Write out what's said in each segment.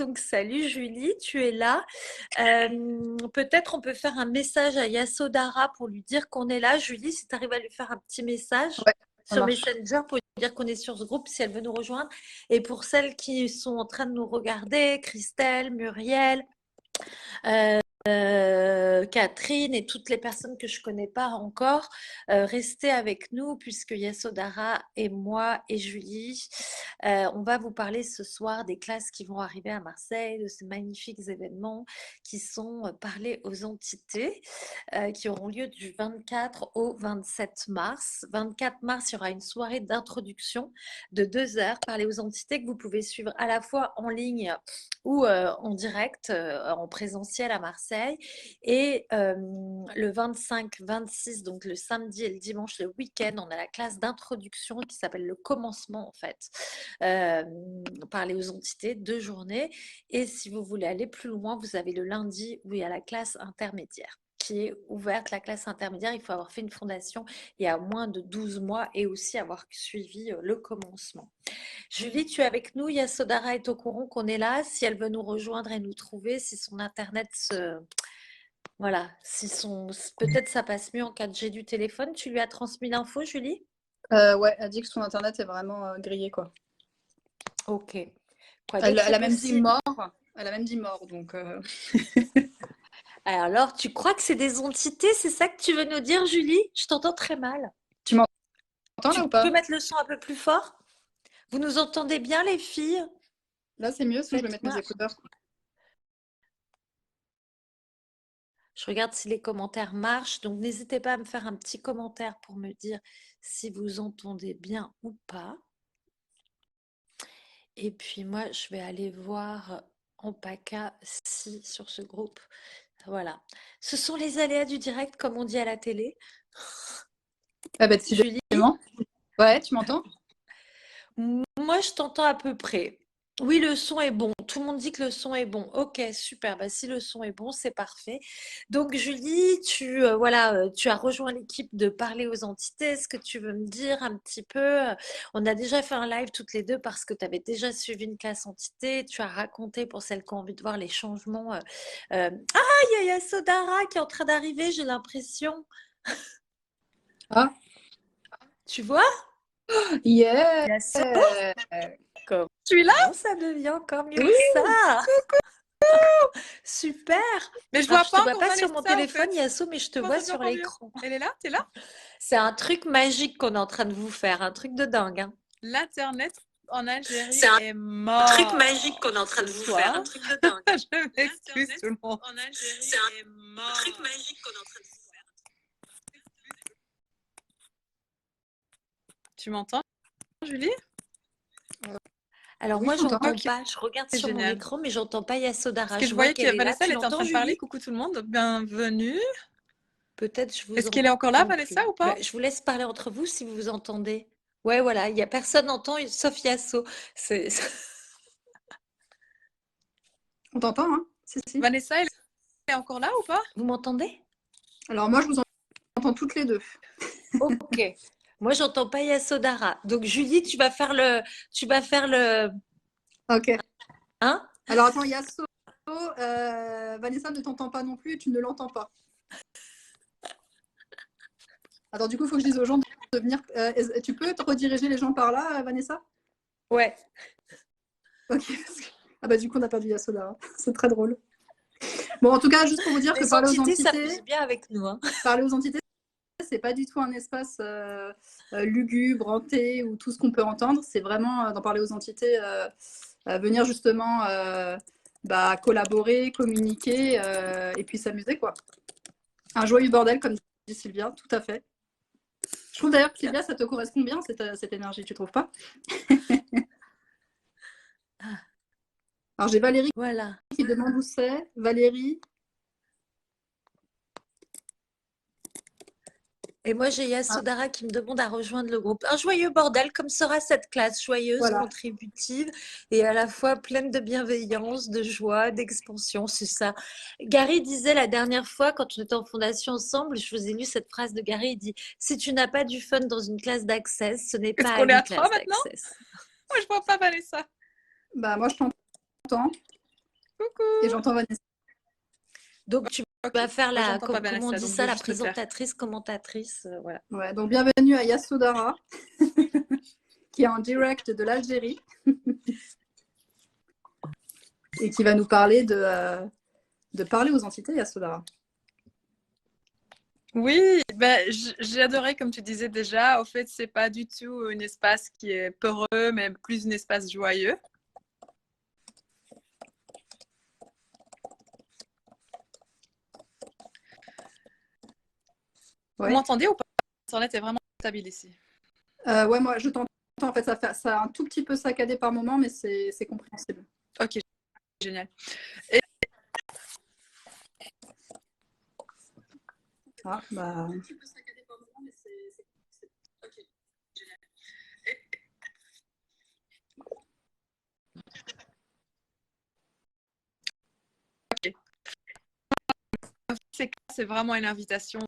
Donc, salut Julie, tu es là. Peut-être on peut faire un message à Yasodhara pour lui dire qu'on est là. Julie, si tu arrives à lui faire un petit message Ouais, ça sur marche. Messenger pour lui dire qu'on est sur ce groupe si elle veut nous rejoindre. Et pour celles qui sont en train de nous regarder, Christelle, Muriel, Catherine et toutes les personnes que je connais pas encore, restez avec nous puisque Yasodhara et moi et Julie, on va vous parler ce soir des classes qui vont arriver à Marseille, de ces magnifiques événements qui sont parlés aux entités, qui auront lieu du 24 au 27 mars. 24 mars, il y aura une soirée d'introduction de 2 heures parlée aux entités que vous pouvez suivre à la fois en ligne ou en direct, en présentiel à Marseille. Et le 25-26, donc le samedi et le dimanche, le week-end, on a la classe d'introduction qui s'appelle le commencement en fait, euh, parler aux entités, 2 journées. Et si vous voulez aller plus loin, vous avez le lundi où il y a la classe intermédiaire qui est ouverte. La classe intermédiaire, il faut avoir fait une fondation il y a moins de 12 mois et aussi avoir suivi le commencement. Julie, tu es avec nous. Yasodhara est au courant qu'on est là. Si elle veut nous rejoindre et nous trouver, si son internet se... Voilà, si son... peut-être ça passe mieux en 4G du téléphone. Tu lui as transmis l'info, Julie? Ouais, elle dit que son internet est vraiment grillé, quoi. Ok. Quoi Elle, d'autre elle est a même dit possible? mort. Elle a même dit mort, donc. Alors, tu crois que c'est des entités? C'est ça que tu veux nous dire, Julie? Je t'entends très mal. Tu m'entends Tu là ou peux pas? mettre le son un peu plus fort? Vous nous entendez bien, les filles? Là, c'est mieux si je vais mettre mes Faites-moi. écouteurs. Je regarde si les commentaires marchent. Donc, n'hésitez pas à me faire un petit commentaire pour me dire si vous entendez bien ou pas. Et puis, moi, je vais aller voir en PACA si sur ce groupe. Voilà. Ce sont les aléas du direct, comme on dit à la télé. Ah bah, Julie, décidément. Ouais, tu m'entends? moi, je t'entends à peu près. Oui, le son est bon. Tout le monde dit que le son est bon. Ok, super. Bah, si le son est bon, c'est parfait. Donc, Julie, voilà, tu as rejoint l'équipe de Parler aux entités. Est-ce que tu veux me dire un petit peu? On a déjà fait un live toutes les deux parce que tu avais déjà suivi une classe entité. Tu as raconté pour celles qui ont envie de voir les changements. Ah, il y a Sodara qui est en train d'arriver, j'ai l'impression. Ah, Tu vois? yeah! Yasso, comment Tu es là? ça devient encore mieux Oui! que ça? Super! Mais je Alors, vois je te pas vois encore pas sur mon Vanessa, en téléphone, fait. Yasso, mais je te Comment vois ça devient sur encore mieux? l'écran. Elle est là? T'es là? C'est un truc magique qu'on est en train de vous faire, un truc de dingue, hein. L'Internet en C'est Algérie un est truc magique qu'on mort est en train ce de vous faire, un soir. truc de dingue. Je m'excuse L'Internet tout le monde. en Algérie c'est un est mort. Truc magique qu'on est en train de vous faire. Tu m'entends, Julie? Alors Oui, moi, je t'entends. j'entends Ok, pas. Je regarde c'est sur mon génial. écran, mais j'entends pas Parce Yasodhara. que Je je vois voyais que qu'elle est là. Vanessa, elle Tu était en train l'entends, de parler. Julie? Coucou tout le monde, bienvenue. Peut-être je vous Est-ce qu'elle est encore là, entends Vanessa, plus. ou pas? Bah, je vous laisse parler entre vous si vous vous entendez. Ouais, voilà, il y a personne n'entend sauf Yasso. C'est... On t'entend, hein? Si, si. Vanessa, elle est encore là ou pas? Vous m'entendez? Alors, moi, je vous entends toutes les deux. Ok. Moi, j'entends pas Yasodhara. Donc, Julie, tu vas faire le, Ok. hein? Alors, attends, Yasso. Vanessa ne t'entend pas non plus et tu ne l'entends pas. Attends, du coup, il faut que je dise aux gens de venir. Tu peux te rediriger les gens par là, Vanessa? Ouais. Ok. Ah bah, du coup, on a perdu Yassoda. C'est très drôle. Bon, en tout cas, juste pour vous dire que Les entités s'amusent bien avec nous, hein. parler aux entités, c'est pas du tout un espace lugubre, hanté ou tout ce qu'on peut entendre. C'est vraiment d'en parler aux entités, venir justement collaborer, communiquer et puis s'amuser, quoi. Un joyeux bordel, comme dit Sylvia, tout à fait. Je trouve d'ailleurs que Sylvia, ça te correspond bien, cette énergie, tu trouves pas? Alors j'ai Valérie Voilà. qui demande où c'est. Valérie. Et moi, j'ai Ah, Yasodhara qui me demande à rejoindre le groupe. Un joyeux bordel, comme sera cette classe, joyeuse, voilà. contributive et à la fois pleine de bienveillance, de joie, d'expansion, c'est ça. Gary disait la dernière fois, quand on était en fondation ensemble, je vous ai lu cette phrase de Gary, il dit, si tu n'as pas du fun dans une classe d'access, ce n'est Est-ce pas qu'on est une à 3 classe maintenant? d'access. Moi, je vois pas Vanessa. Bah moi je t'entends. Et j'entends Vanessa. Donc, tu Ok. vas faire Moi, la, j'entends pas comment on Vanessa, dit donc je ça, vais la juste me taire. présentatrice, commentatrice, voilà. Ouais, donc bienvenue à Yasodhara, qui est en direct de l'Algérie et qui va nous parler de parler aux entités, Yasodhara. Oui, ben, j'ai adoré, comme tu disais déjà. Au fait, c'est pas du tout un espace qui est peureux, mais plus un espace joyeux. Vous Ouais. m'entendez ou pas? Internet est vraiment stable ici. Ouais, moi je t'entends. En fait, ça a un tout petit peu saccadé par moment, mais c'est compréhensible. Ok, génial. Ah, bah. C'est vraiment une invitation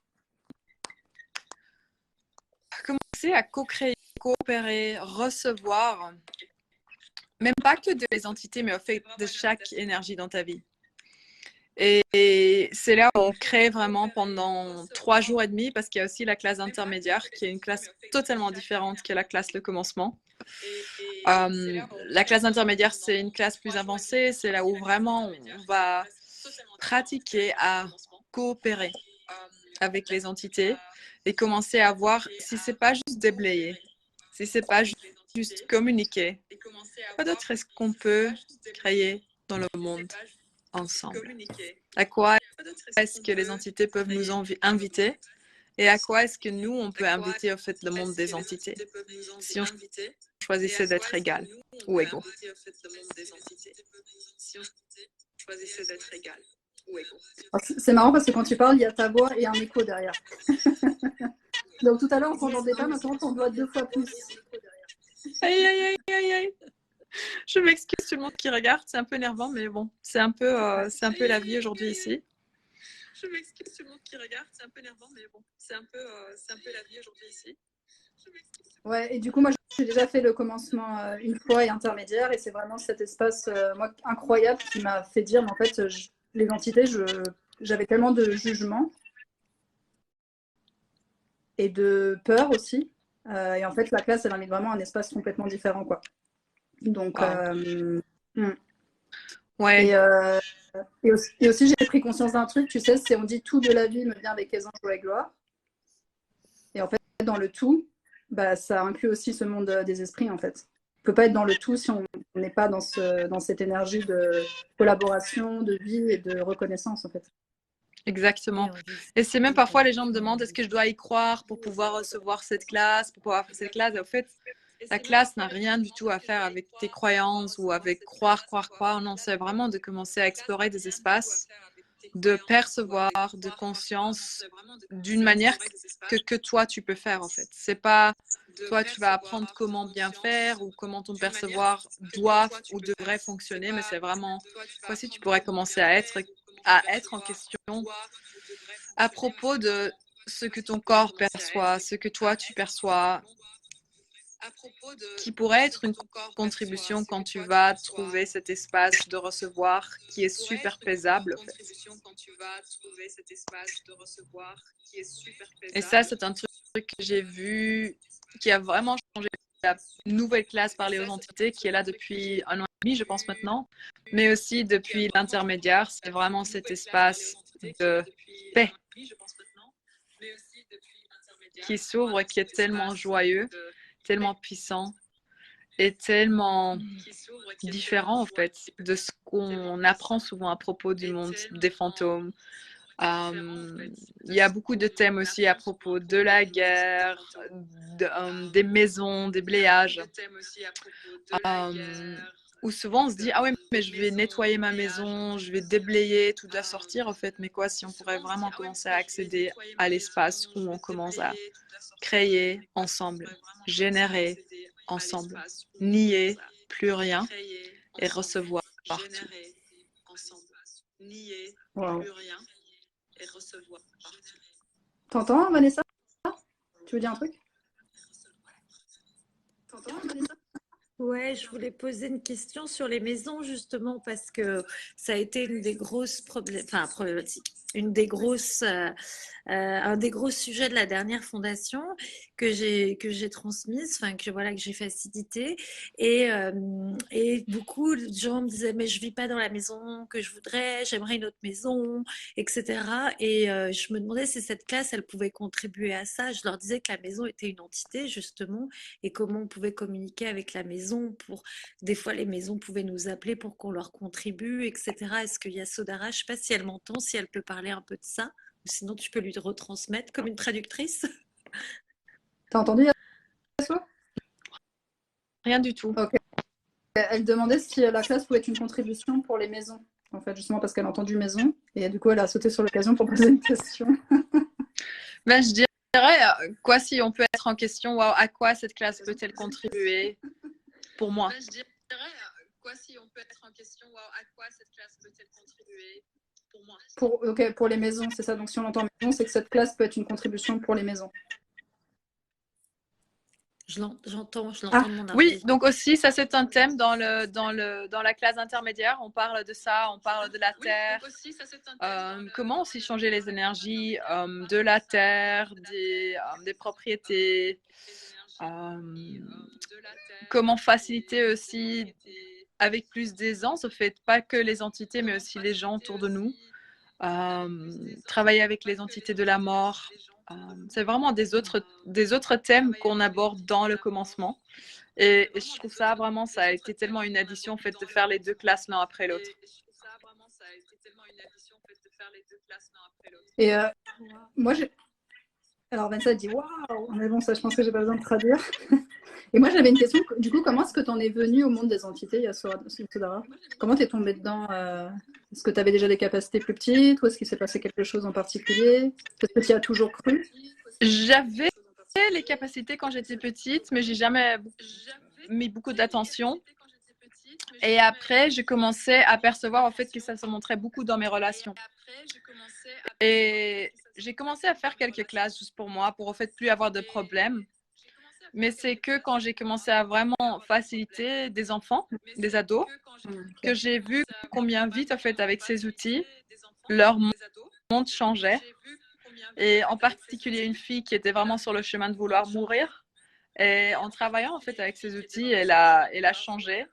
à commencer à co-créer, coopérer, recevoir, même pas que des entités, mais au fait de chaque énergie dans ta vie. Et c'est là où on crée vraiment pendant 3 jours et demi, parce qu'il y a aussi la classe intermédiaire, qui est une classe totalement différente que la classe le commencement. La classe intermédiaire, c'est une classe plus avancée, c'est là où vraiment on va pratiquer à coopérer avec les entités et commencer à voir si c'est pas juste déblayer, si c'est pas juste communiquer, quoi d'autre est-ce qu'on peut créer dans le monde ensemble? À quoi est-ce que les entités peuvent nous inviter et à quoi est-ce que nous, on peut inviter au fait le monde des entités si on choisissait d'être égal ou égaux? C'est marrant parce que quand tu parles, il y a ta voix et un écho derrière. Donc tout à l'heure, on s'entendait pas, maintenant on voit 2 fois plus. Aïe, aïe, aïe, aïe, aïe. Je m'excuse tout le monde qui regarde, c'est un peu énervant, mais bon, c'est un peu la vie aujourd'hui ici. Je m'excuse tout le monde qui regarde, c'est un peu énervant, mais bon, c'est un peu la vie aujourd'hui ici. Ouais, et du coup, moi, j'ai déjà fait le commencement une fois et intermédiaire, et c'est vraiment cet espace moi, incroyable qui m'a fait dire, mais en fait, les entités, j'avais tellement de jugement et de peur aussi. Et en fait, la classe, elle invite vraiment un espace complètement différent, quoi. Donc, Ouais. et aussi, j'ai pris conscience d'un truc, tu sais, c'est on dit tout de la vie me vient avec aisance, joie et gloire. Et en fait, dans le tout, bah, ça inclut aussi ce monde des esprits, en fait. On ne peut pas être dans le tout si on n'est pas dans cette énergie de collaboration, de vie et de reconnaissance, en fait. Exactement. Et c'est même parfois les gens me demandent est-ce que je dois y croire pour pouvoir recevoir cette classe, pour pouvoir faire cette classe. Et en fait, la classe n'a rien du tout à faire avec tes croyances ou avec croire. Non, c'est vraiment de commencer à explorer des espaces, de percevoir, de conscience d'une manière que toi tu peux faire en fait. C'est pas toi tu vas apprendre comment bien faire ou comment ton percevoir doit ou devrait fonctionner, mais c'est vraiment voici tu pourrais commencer à être en question à propos de ce que ton corps perçoit, ce que toi tu perçois, qui pourrait être une contribution quand tu vas trouver cet espace de recevoir qui est super paisible. En fait. Et ça, c'est un truc que j'ai vu qui a vraiment changé la nouvelle classe Parler aux entités qui est là depuis 1 an et demi, je pense maintenant, mais aussi depuis l'intermédiaire. C'est vraiment cet espace de paix qui s'ouvre et qui est tellement joyeux, tellement puissant et tellement différent en fait de ce qu'on apprend souvent à propos du monde des fantômes. Il y a beaucoup de thèmes aussi à propos de la guerre, des maisons, des bléages. Où souvent on se dit ah ouais mais je vais nettoyer ma maison, je vais déblayer, tout doit sortir en fait. Mais quoi si on pourrait vraiment commencer à accéder à l'espace où on commence à créer ensemble, générer ensemble, nier plus rien et recevoir tout. Wow. T'entends, Vanessa? Tu veux dire un truc? Ouais, je voulais poser une question sur les maisons justement parce que ça a été une des grosses problématiques, un des gros sujets de la dernière fondation que j'ai transmise, enfin que voilà que j'ai facilité et beaucoup de gens me disaient mais je vis pas dans la maison que je voudrais, j'aimerais une autre maison, etc. Et je me demandais si cette classe elle pouvait contribuer à ça. Je leur disais que la maison était une entité justement et comment on pouvait communiquer avec la maison pour des fois les maisons pouvaient nous appeler pour qu'on leur contribue, etc. Est-ce qu'il y a Sodara, je sais pas si elle m'entend, si elle peut parler un peu de ça, ou sinon tu peux lui retransmettre comme une traductrice. T'as entendu, Yasso? Rien du tout. Ok. Elle demandait si la classe pouvait être une contribution pour les maisons, en fait, justement parce qu'elle a entendu maison, et du coup, elle a sauté sur l'occasion pour poser une question. Ben, je dirais, quoi si on peut être en question, wow, à quoi cette classe peut-elle contribuer pour moi? Ben, je dirais, quoi si on peut être en question, wow, à quoi cette classe peut-elle contribuer pour moi? Pour les maisons, c'est ça. Donc, si on entend maison, c'est que cette classe peut être une contribution pour les maisons. Je l'entends Ah, de mon oui, ordi. donc aussi, ça c'est un thème dans la classe intermédiaire. On parle de ça, on parle de la Terre. Donc aussi, ça, comment aussi changer les énergies de la Terre, des propriétés. Comment faciliter aussi avec plus d'aisance, au fait, pas que les entités, mais aussi les gens autour de nous. Travailler avec les entités de la mort. C'est vraiment des autres thèmes qu'on aborde dans le commencement. Et je trouve ça vraiment, ça a été tellement une addition en fait de faire les deux classes l'un après l'autre. Et moi, alors Vanessa dit waouh, mais bon, ça, je pense que j'ai pas besoin de traduire. Et moi, j'avais une question. Du coup, comment est-ce que tu en es venue au monde des entités, Yasodara? Comment tu es tombée dedans? Est-ce que tu avais déjà des capacités plus petites ou est-ce qu'il s'est passé quelque chose en particulier? Est-ce que tu y as toujours cru? J'avais les capacités quand j'étais petite, mais j'ai jamais mis beaucoup d'attention. Et après, j'ai commencé à percevoir en fait que ça se montrait beaucoup dans mes relations. Et j'ai commencé à faire quelques classes juste pour moi, pour en fait plus avoir de problèmes. Mais c'est que quand j'ai commencé à vraiment faciliter des enfants, des ados, que j'ai vu combien vite en fait avec ces outils, leur monde changeait. Et en particulier une fille qui était vraiment sur le chemin de vouloir mourir. Et en travaillant en fait avec ces outils, elle a changé.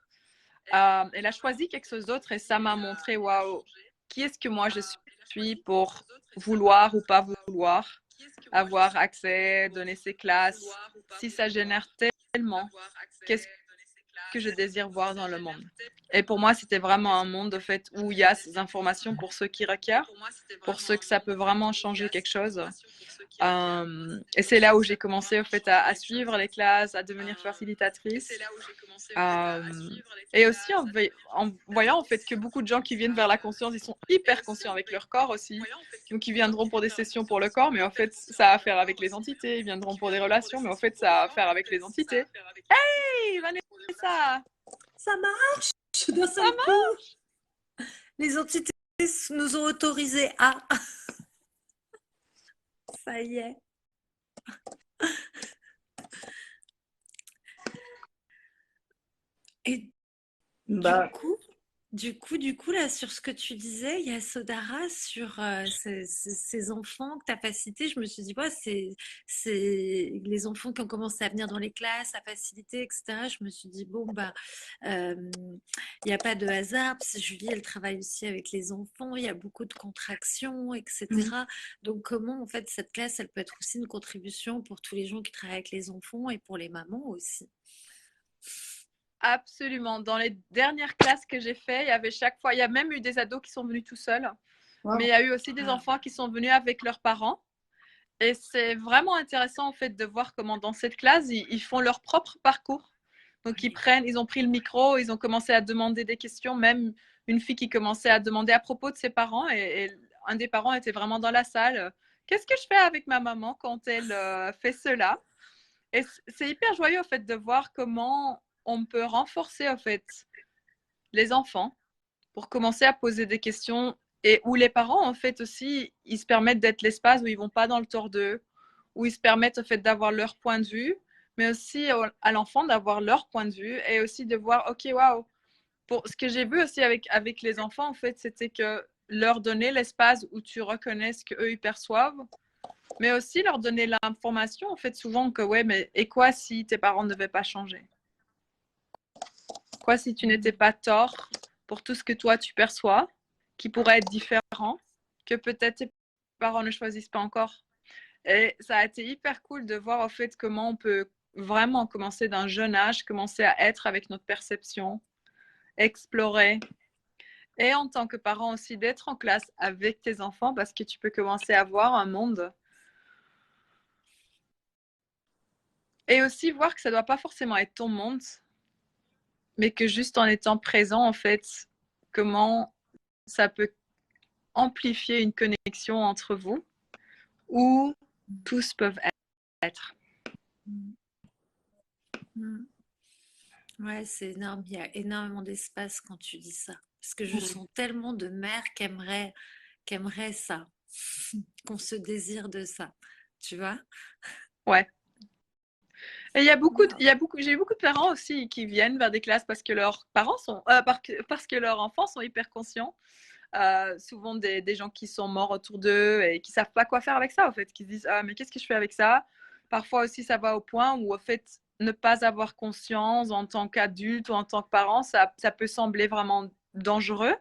Elle a choisi quelque chose d'autre et ça m'a montré, waouh, qui est-ce que moi je suis pour vouloir ou pas vouloir avoir accès, donner ses classes, si ça génère tellement, qu'est-ce que je désire voir dans le monde. Et pour moi, c'était vraiment un monde de fait où il y a ces informations pour ceux qui requièrent, pour ceux que ça peut vraiment changer quelque chose. Et c'est là où j'ai commencé au fait à suivre les classes, à devenir facilitatrice. Et aussi en voyant en fait que beaucoup de gens qui viennent vers la conscience, ils sont hyper conscients avec leur corps aussi. Donc ils viendront pour des sessions pour le corps, mais en fait ça a à faire avec les entités. Ils viendront pour des relations, mais en fait ça a à faire avec les entités. Hey Vanessa, ça marche d'un seul coup. Les entités nous ont autorisé à. Ça y est. Et du coup, là, sur ce que tu disais, il y a Sodara sur ces enfants que tu as facilités. Je me suis dit, ouais, c'est les enfants qui ont commencé à venir dans les classes, à faciliter, etc. Je me suis dit, bon, bah, il n'y a pas de hasard, parce que Julie, elle travaille aussi avec les enfants, il y a beaucoup de contractions, etc. Donc, comment, en fait, cette classe, elle peut être aussi une contribution pour tous les gens qui travaillent avec les enfants et pour les mamans aussi. Absolument. Dans les dernières classes que j'ai fait, il y avait chaque fois, il y a même eu des ados qui sont venus tout seuls, mais il y a eu aussi des enfants qui sont venus avec leurs parents. Et c'est vraiment intéressant en fait de voir comment dans cette classe, ils font leur propre parcours. Donc ils ont pris le micro, ils ont commencé à demander des questions, même une fille qui commençait à demander à propos de ses parents et un des parents était vraiment dans la salle. Qu'est-ce que je fais avec ma maman quand elle fait cela? Et c'est hyper joyeux en fait de voir comment on peut renforcer en fait les enfants pour commencer à poser des questions et où les parents en fait aussi ils se permettent d'être l'espace où ils vont pas dans le tort d'eux, où ils se permettent en fait d'avoir leur point de vue, mais aussi à l'enfant d'avoir leur point de vue et aussi de voir, ok, waouh. Pour ce que j'ai vu aussi avec les enfants, en fait, c'était que leur donner l'espace où tu reconnais ce qu'eux, ils perçoivent, mais aussi leur donner l'information, en fait, souvent que, ouais, mais et quoi si tes parents ne devaient pas changer? Quoi si tu n'étais pas tort pour tout ce que toi, tu perçois, qui pourrait être différent, que peut-être tes parents ne choisissent pas encore? Et ça a été hyper cool de voir, en fait, comment on peut vraiment commencer d'un jeune âge, commencer à être avec notre perception, explorer. Et en tant que parent aussi, d'être en classe avec tes enfants parce que tu peux commencer à voir un monde. Et aussi voir que ça ne doit pas forcément être ton monde, mais que juste en étant présent, en fait, comment ça peut amplifier une connexion entre vous où tous peuvent être. Ouais, c'est énorme. Il y a énormément d'espace quand tu dis ça. Parce que je sens tellement de mères qui aimeraient ça, qu'on se désire de ça. Tu vois? Ouais. Et j'ai eu beaucoup de parents aussi qui viennent vers des classes parce que leurs parents sont, parce que leurs enfants sont hyper conscients. Souvent des gens qui sont morts autour d'eux et qui savent pas quoi faire avec ça, en fait, qui se disent ah mais qu'est-ce que je fais avec ça? Parfois aussi ça va au point où en fait ne pas avoir conscience en tant qu'adulte ou en tant que parent, ça peut sembler vraiment dangereux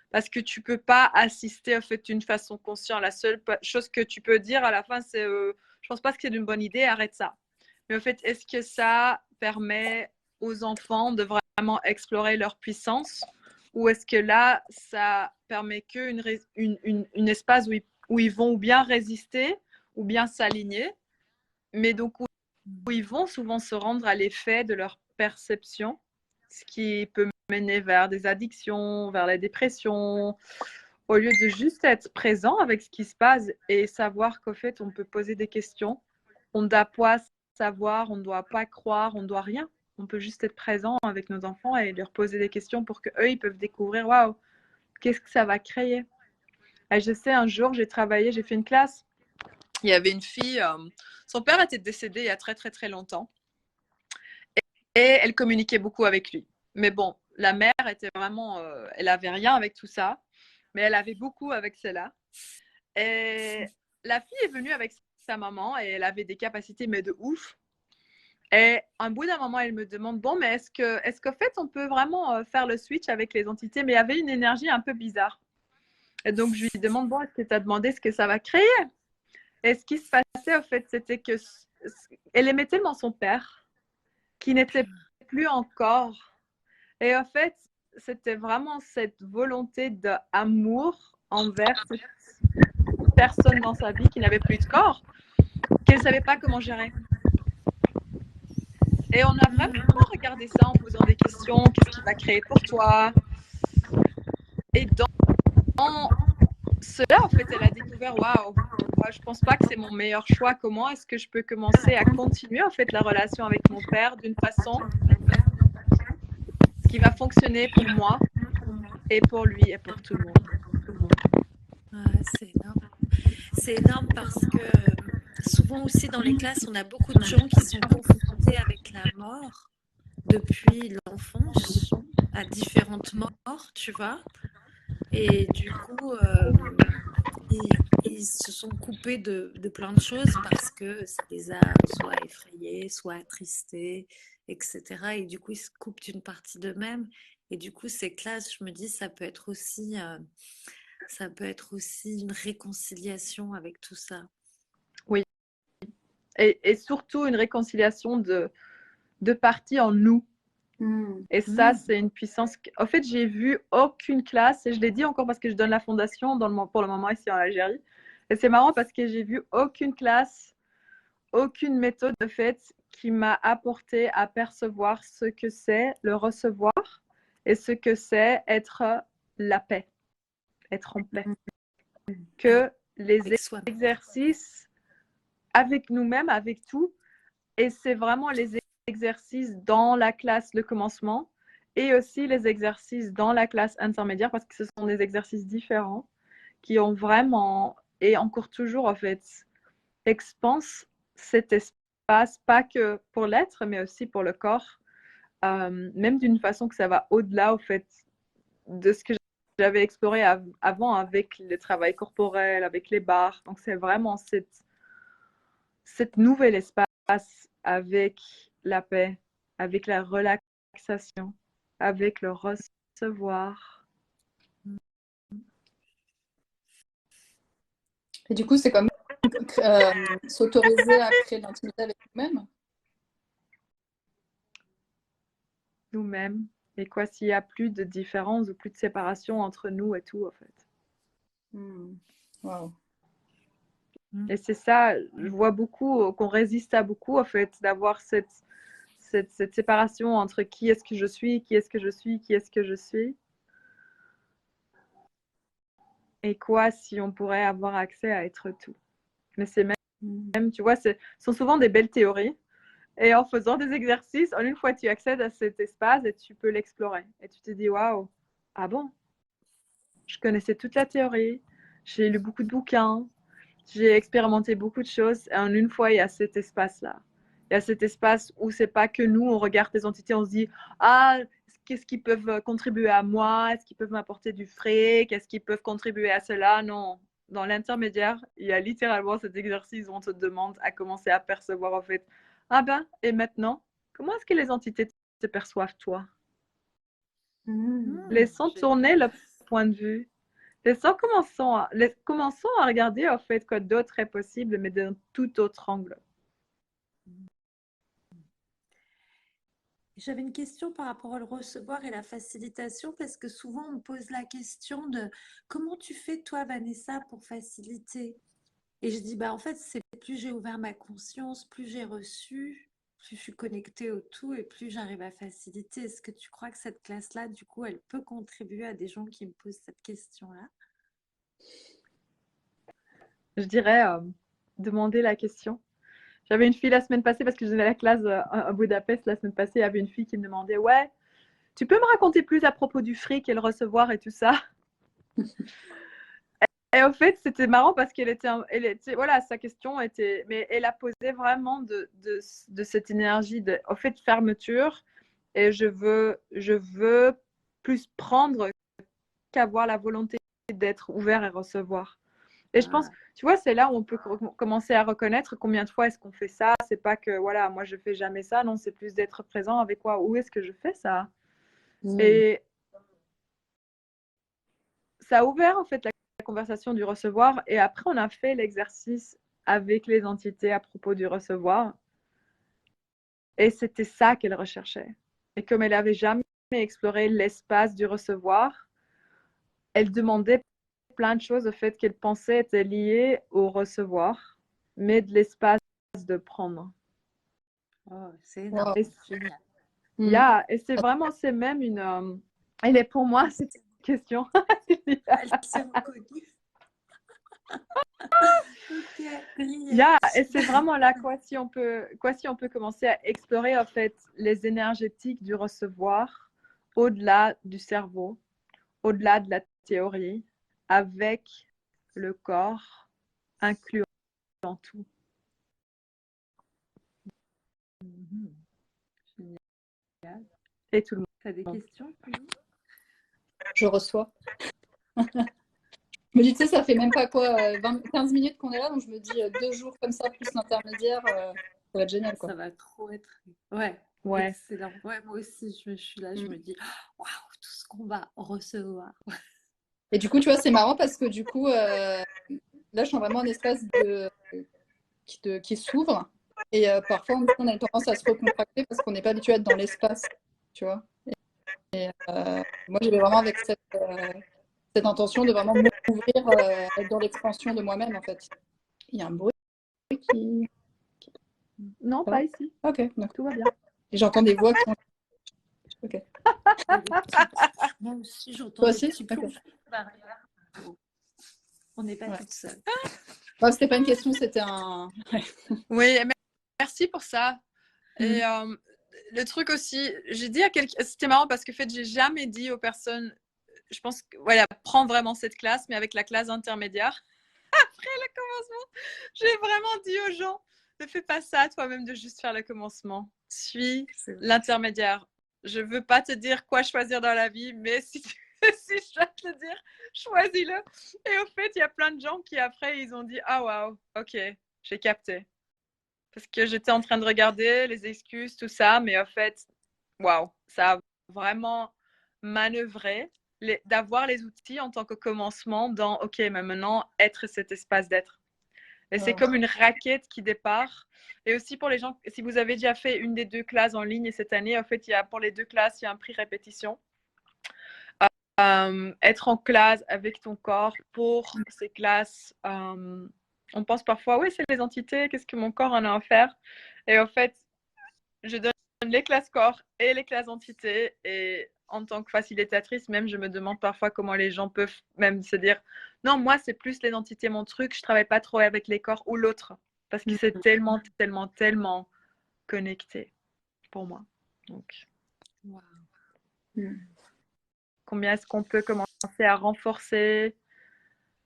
parce que tu peux pas assister en fait d'une façon consciente. La seule chose que tu peux dire à la fin c'est je pense pas que c'est une bonne idée, arrête ça. Mais en fait, est-ce que ça permet aux enfants de vraiment explorer leur puissance ou est-ce que là, ça permet qu'une espace où ils vont ou bien résister ou bien s'aligner, mais donc où ils vont souvent se rendre à l'effet de leur perception, ce qui peut mener vers des addictions, vers la dépression, au lieu de juste être présent avec ce qui se passe et savoir qu'au fait, on peut poser des questions. On ne doit pas savoir, on ne doit pas croire, on ne doit rien. On peut juste être présent avec nos enfants et leur poser des questions pour qu'eux, ils peuvent découvrir, waouh, qu'est-ce que ça va créer. Et je sais, un jour, j'ai fait une classe. Il y avait une fille, son père était décédé il y a très, très, très longtemps. Et elle communiquait beaucoup avec lui. Mais bon, la mère était vraiment, elle avait rien avec tout ça, mais elle avait beaucoup avec cela. Et la fille est venue avec sa maman et elle avait des capacités, mais de ouf. Et un bout d'un moment, elle me demande, bon, mais est-ce qu'en fait, on peut vraiment faire le switch avec les entités? Mais il y avait une énergie un peu bizarre. Et donc, je lui demande, bon, est-ce que tu as demandé ce que ça va créer? Et ce qui se passait, en fait, c'était que elle aimait tellement son père qui n'était plus encore. Et en fait, c'était vraiment cette volonté d'amour envers cette personne dans sa vie qui n'avait plus de corps, qu'elle ne savait pas comment gérer. Et on a vraiment regardé ça en posant des questions, qu'est-ce qu'il va créer pour toi? Et dans cela, en fait, elle a découvert, waouh, je pense pas que c'est mon meilleur choix. Comment est-ce que je peux commencer à continuer en fait la relation avec mon père d'une façon qui va fonctionner pour moi et pour lui et pour tout le monde. C'est énorme. C'est énorme parce que souvent aussi dans les classes, on a beaucoup de gens qui sont confrontés avec la mort depuis l'enfance, à différentes morts, tu vois. Et du coup, ils se sont coupés de plein de choses parce que ça les a soit effrayés, soit attristés, etc. Et du coup, ils se coupent d'une partie d'eux-mêmes. Et du coup, ces classes, je me dis, ça peut être aussi une réconciliation avec tout ça. Oui. Et surtout une réconciliation de parties en nous. Et ça, c'est une puissance. En fait, j'ai vu aucune classe, et je l'ai dit encore parce que je donne la fondation pour le moment ici en Algérie. Et c'est marrant parce que j'ai vu aucune classe, aucune méthode de fait qui m'a apporté à percevoir ce que c'est le recevoir et ce que c'est être la paix, être en paix. Que les exercices avec nous-mêmes, avec tout, et c'est vraiment les exercices dans la classe, le commencement, et aussi les exercices dans la classe intermédiaire, parce que ce sont des exercices différents qui ont vraiment, et encore toujours en fait, expansent cet l'espace, pas que pour l'être, mais aussi pour le corps, même d'une façon que ça va au-delà, au fait, de ce que j'avais exploré avant avec le travail corporel, avec les barres. Donc, c'est vraiment cette nouvel espace avec la paix, avec la relaxation, avec le recevoir. Et du coup, c'est comme s'autoriser à créer de l'intimité avec nous-mêmes. Nous-mêmes. Et quoi, s'il n'y a plus de différence ou plus de séparation entre nous et tout, en fait. Wow. Et c'est ça, je vois beaucoup, qu'on résiste à beaucoup, en fait, d'avoir cette séparation entre qui est-ce que je suis, qui est-ce que je suis, qui est-ce que je suis. Et quoi, si on pourrait avoir accès à être tout. Mais c'est même, tu vois, ce sont souvent des belles théories. Et en faisant des exercices, en une fois, tu accèdes à cet espace et tu peux l'explorer. Et tu te dis, waouh, ah bon, je connaissais toute la théorie, j'ai lu beaucoup de bouquins, j'ai expérimenté beaucoup de choses. Et en une fois, il y a cet espace-là. Il y a cet espace où c'est pas que nous, on regarde les entités, on se dit, ah, qu'est-ce qu'ils peuvent contribuer à moi? Est-ce qu'ils peuvent m'apporter du frais? Qu'est-ce qu'ils peuvent contribuer à cela? Non. Dans l'intermédiaire, il y a littéralement cet exercice où on te demande à commencer à percevoir, en fait, ah ben, et maintenant, comment est-ce que les entités te perçoivent, toi? Laissons tourner le point de vue. Commençons à regarder, en fait, quoi d'autre est possible, mais d'un tout autre angle. J'avais une question par rapport au recevoir et la facilitation, parce que souvent on me pose la question de comment tu fais toi, Vanessa, pour faciliter? Et je dis, bah en fait, c'est plus j'ai ouvert ma conscience, plus j'ai reçu, plus je suis connectée au tout et plus j'arrive à faciliter. Est-ce que tu crois que cette classe-là, du coup, elle peut contribuer à des gens qui me posent cette question-là? Je dirais demander la question. J'avais une fille la semaine passée, parce que j'avais la classe à Budapest la semaine passée, il y avait une fille qui me demandait, ouais, tu peux me raconter plus à propos du fric et le recevoir et tout ça? Et en fait, c'était marrant parce qu'elle était, voilà, sa question était, mais elle a posé vraiment de cette énergie de, au fait, fermeture. Et je veux plus prendre qu'avoir la volonté d'être ouvert et recevoir. Et je pense, tu vois, c'est là où on peut commencer à reconnaître combien de fois est-ce qu'on fait ça. C'est pas que, voilà, moi je fais jamais ça. Non, c'est plus d'être présent avec quoi. Où est-ce que je fais ça? Et ça a ouvert en fait la conversation du recevoir. Et après, on a fait l'exercice avec les entités à propos du recevoir. Et c'était ça qu'elle recherchait. Et comme elle n'avait jamais exploré l'espace du recevoir, elle demandait plein de choses au fait qu'elle pensait étaient liées au recevoir, mais de l'espace de prendre. Oh, c'est énorme. Wow. Et c'est vraiment, c'est même une... elle est pour moi, cette question. Elle s'est reconnue. Et c'est vraiment là, quoi, si on peut commencer à explorer, en fait, les énergétiques du recevoir au-delà du cerveau, au-delà de la théorie, avec le corps inclus dans tout. Génial. Et tout le monde. Tu as des questions? Je reçois. Je me dis, tu sais, ça fait même pas quoi, 15 minutes qu'on est là, donc je me dis 2 jours comme ça, plus l'intermédiaire, ça va être génial, quoi. Ça va trop être... Ouais. Excellent. Ouais, moi aussi, je suis là, je me dis, waouh, tout ce qu'on va recevoir. Et du coup, tu vois, c'est marrant parce que du coup, là, je sens vraiment un espace qui s'ouvre. Et parfois, on a tendance à se recontracter parce qu'on n'est pas habitué à être dans l'espace, tu vois. Et moi, j'y vais vraiment avec cette intention de vraiment m'ouvrir, être dans l'expansion de moi-même, en fait. Il y a un bruit qui... Non, pas ici. Ok, donc tout va bien. Et j'entends des voix qui ont... Ok. Moi aussi, j'entends des petits okay. On n'est pas toutes seules. Ouais, c'était pas une question, c'était un... Oui, merci pour ça. Et le truc aussi, j'ai dit à quelqu'un, c'était marrant parce que en fait, j'ai jamais dit aux personnes, je pense que, voilà, prends vraiment cette classe, mais avec la classe intermédiaire. Après le commencement, j'ai vraiment dit aux gens ne fais pas ça toi-même de juste faire le commencement. Suis C'est vrai. l'intermédiaire. Je ne veux pas te dire quoi choisir dans la vie, mais si, si je dois te le dire, choisis-le. Et au fait, il y a plein de gens qui après, ils ont dit « Ah, waouh, ok, j'ai capté. » Parce que j'étais en train de regarder les excuses, tout ça, mais en fait, waouh, ça a vraiment manœuvré d'avoir les outils en tant que commencement dans, ok, mais maintenant, être cet espace d'être. Et c'est comme une raquette qui départ. Et aussi pour les gens, si vous avez déjà fait une des 2 classes en ligne cette année, en fait, pour les 2 classes, il y a un prix répétition. Être en classe avec ton corps pour ces classes, on pense parfois, oui, c'est les entités, qu'est-ce que mon corps en a à faire? Et en fait, je donne les classes corps et les classes entités. Et en tant que facilitatrice, même, je me demande parfois comment les gens peuvent même se dire non, moi, c'est plus les entités, mon truc, je travaille pas trop avec les corps ou l'autre. Parce que c'est tellement, tellement, tellement connecté pour moi. Donc, Wow. combien est-ce qu'on peut commencer à renforcer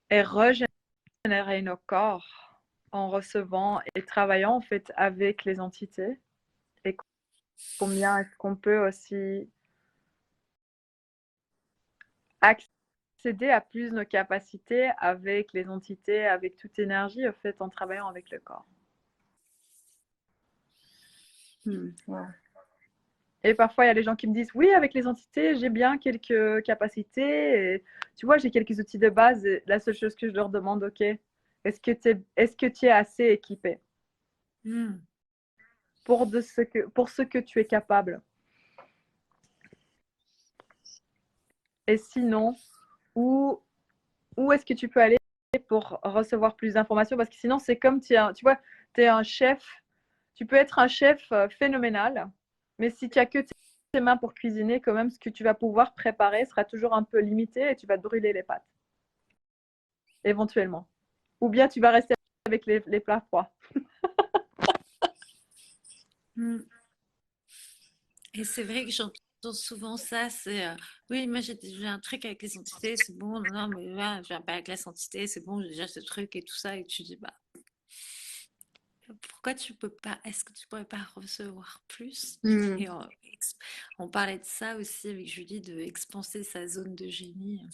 et régénérer nos corps en recevant et travaillant en fait avec les entités, et combien est-ce qu'on peut aussi accéder à plus nos capacités avec les entités, avec toute énergie en fait en travaillant avec le corps. Wow. Et parfois, il y a des gens qui me disent oui, avec les entités, j'ai bien quelques capacités. Et, tu vois, j'ai quelques outils de base. Et la seule chose que je leur demande, ok, est-ce que tu es assez équipé pour ce que tu es capable? Et sinon, où est-ce que tu peux aller pour recevoir plus d'informations? Parce que sinon, c'est comme tu vois, tu es un chef. Tu peux être un chef phénoménal, mais si tu n'as que tes mains pour cuisiner, quand même, ce que tu vas pouvoir préparer sera toujours un peu limité et tu vas te brûler les pattes, éventuellement. Ou bien tu vas rester avec les plats froids. Et c'est vrai que j'entends souvent ça, c'est oui, moi j'ai un truc avec les entités, c'est bon, non, mais là, j'ai pas avec les entités, c'est bon, j'ai déjà ce truc et tout ça, et tu dis, bah, pourquoi tu peux pas, est-ce que tu pourrais pas recevoir plus? Et on parlait de ça aussi avec Julie, de expanser sa zone de génie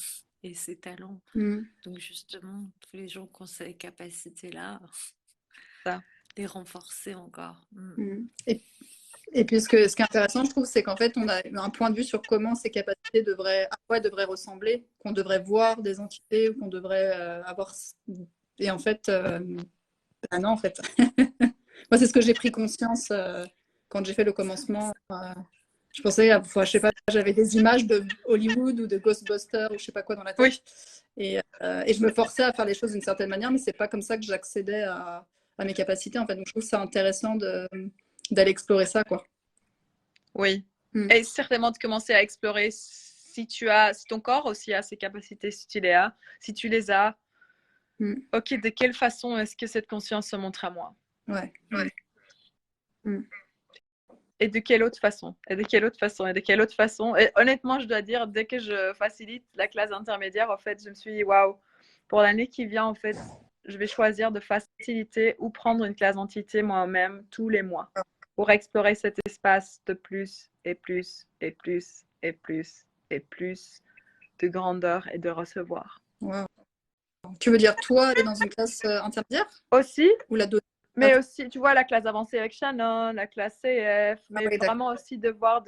et ses talents. Donc justement, tous les gens qui ont ces capacités-là, Ça. les renforcer encore. Et puis ce qui est intéressant, je trouve, c'est qu'en fait, on a un point de vue sur comment ces capacités à quoi elles devraient ressembler, qu'on devrait voir des entités ou qu'on devrait avoir. Et en fait, non, en fait. Moi, c'est ce que j'ai pris conscience quand j'ai fait le commencement. Je pensais, je sais pas, j'avais des images de Hollywood ou de Ghostbusters ou je sais pas quoi dans la tête. Oui. Et je me forçais à faire les choses d'une certaine manière, mais c'est pas comme ça que j'accédais à mes capacités. En fait, donc je trouve ça intéressant d'aller explorer ça, quoi. Oui. Et certainement de commencer à explorer si ton corps aussi a ses capacités, si tu les as. Si tu les as, ok, de quelle façon est-ce que cette conscience se montre à moi? Ouais. Et de quelle autre façon? Et de quelle autre façon? Et de quelle autre façon? Et honnêtement, je dois dire, dès que je facilite la classe intermédiaire, en fait, je me suis dit, waouh, pour l'année qui vient, en fait, je vais choisir de faciliter ou prendre une classe entité moi-même tous les mois pour explorer cet espace de plus et plus et plus et plus et plus de grandeur et de recevoir. Wow. Tu veux dire, toi, aller dans une classe intermédiaire? Aussi, ou la donnée? mais aussi, tu vois, la classe avancée avec Shannon, la classe CF, mais oui, vraiment aussi d'avoir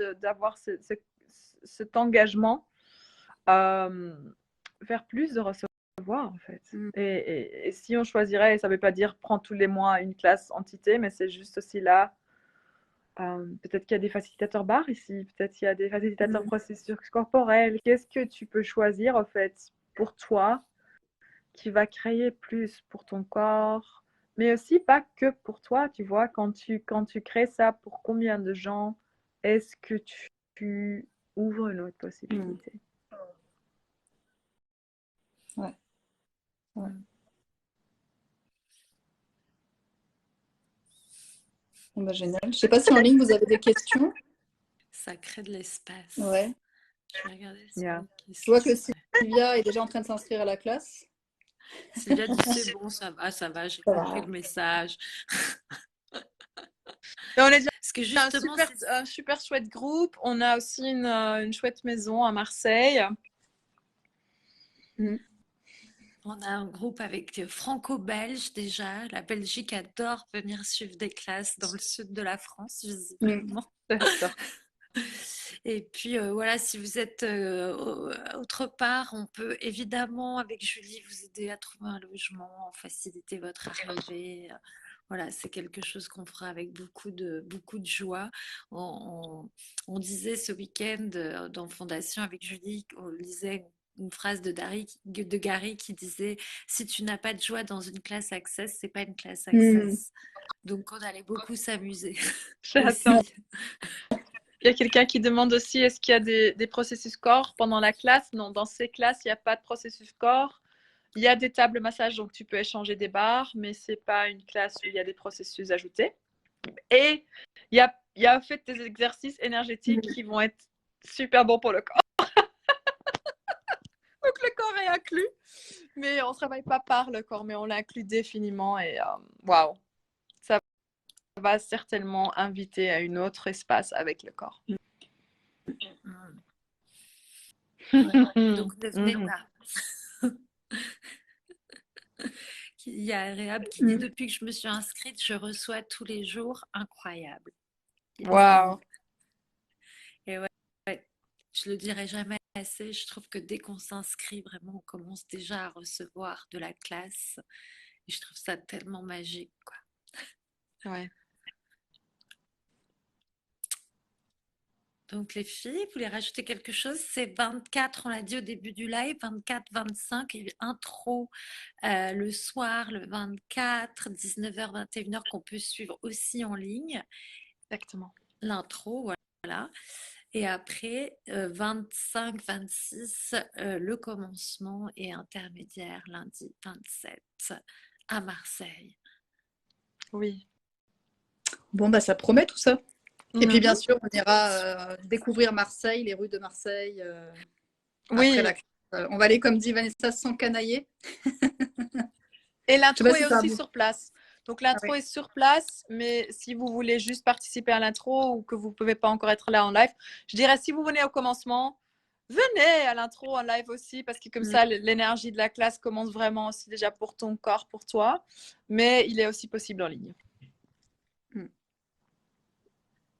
cet engagement vers plus de recevoir, en fait. Et si on choisirait, et ça ne veut pas dire prendre tous les mois une classe entité, mais c'est juste aussi là, peut-être qu'il y a des facilitateurs barres ici, peut-être qu'il y a des facilitateurs processus corporels. Qu'est-ce que tu peux choisir, en fait, pour toi, qui va créer plus pour ton corps, mais aussi pas que pour toi, tu vois, quand tu crées ça, pour combien de gens est-ce que tu ouvres une autre possibilité? Ouais. Bah, génial. Je ne sais pas si en ligne vous avez des questions. Ça crée de l'espace. Ouais. Je vais regarder Je vois que Sylvia est déjà en train de s'inscrire à la classe. Sylvia dit c'est bon, ça va, j'ai compris le message. Mais on est déjà Parce que un justement, un super chouette groupe. On a aussi une chouette maison à Marseille. on a un groupe avec franco-belge déjà. La Belgique adore venir suivre des classes dans le sud de la France, visiblement. D'accord. Et puis voilà, si vous êtes autre part, on peut évidemment avec Julie vous aider à trouver un logement, faciliter votre arrivée. Voilà, c'est quelque chose qu'on fera avec beaucoup de joie. On disait ce week-end dans Fondation avec Julie, on lisait une phrase de Gary qui disait si tu n'as pas de joie dans une classe Access, c'est pas une classe Access. Donc on allait beaucoup s'amuser J'attends. aussi. Il y a quelqu'un qui demande aussi est-ce qu'il y a des processus corps pendant la classe? Non, dans ces classes, il n'y a pas de processus corps. Il y a des tables massage, donc tu peux échanger des barres, mais ce n'est pas une classe où il y a des processus ajoutés. Et il y a en fait des exercices énergétiques qui vont être super bons pour le corps. Donc le corps est inclus, mais on ne travaille pas par le corps, mais on l'inclut définitivement. Et waouh, ça va certainement inviter à un autre espace avec le corps. Donc devenez là. Il y a Réhab qui dit depuis que je me suis inscrite, je reçois tous les jours. Incroyable. Waouh. Et ouais, je le dirai jamais assez. Je trouve que dès qu'on s'inscrit, vraiment, on commence déjà à recevoir de la classe. Et je trouve ça tellement magique, quoi. Ouais. Donc les filles, vous voulez rajouter quelque chose? C'est 24, on l'a dit au début du live, 24, 25, et intro le soir, le 24, 19h, 21h, qu'on peut suivre aussi en ligne. Exactement. L'intro, voilà. Et après, 25, 26, le commencement et intermédiaire, lundi 27, à Marseille. Oui. Bon, bah ça promet tout ça. Et puis bien sûr, on ira découvrir Marseille, les rues de Marseille. Oui. Après on va aller, comme dit Vanessa, s'encanailler. Et l'intro est aussi sur place. Donc l'intro est sur place, mais si vous voulez juste participer à l'intro ou que vous ne pouvez pas encore être là en live, je dirais si vous venez au commencement, venez à l'intro en live aussi, parce que comme ça, l'énergie de la classe commence vraiment aussi déjà pour ton corps, pour toi, mais il est aussi possible en ligne.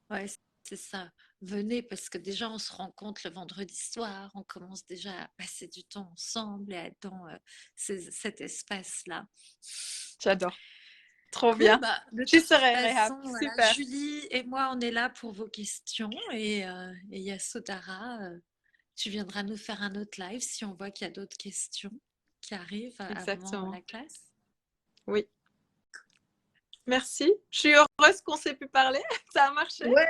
Ouais, c'est ça. Venez parce que déjà on se rencontre le vendredi soir, on commence déjà à passer du temps ensemble et à être dans cet espace-là. J'adore. Trop bien. Bah, Tu serais Réhab. Voilà, Super. Julie et moi, on est là pour vos questions et Yasodhara, tu viendras nous faire un autre live si on voit qu'il y a d'autres questions qui arrivent avant la classe. Oui. Merci. Je suis heureuse qu'on s'ait pu parler. Ça a marché. Ouais.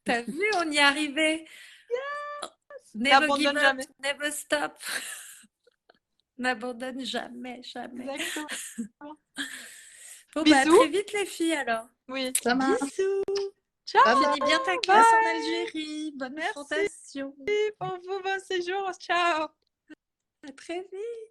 T'as vu, on y est arrivé. Yes. Never give up, jamais. never stop. N'abandonne jamais, jamais. Exactement. Bon, bah, à très vite les filles alors. Oui. Ça marche. Bisous. Ciao. Finis bien ta classe en Algérie. Bonne fondation. Pour vous, bon séjour. Ciao. À très vite.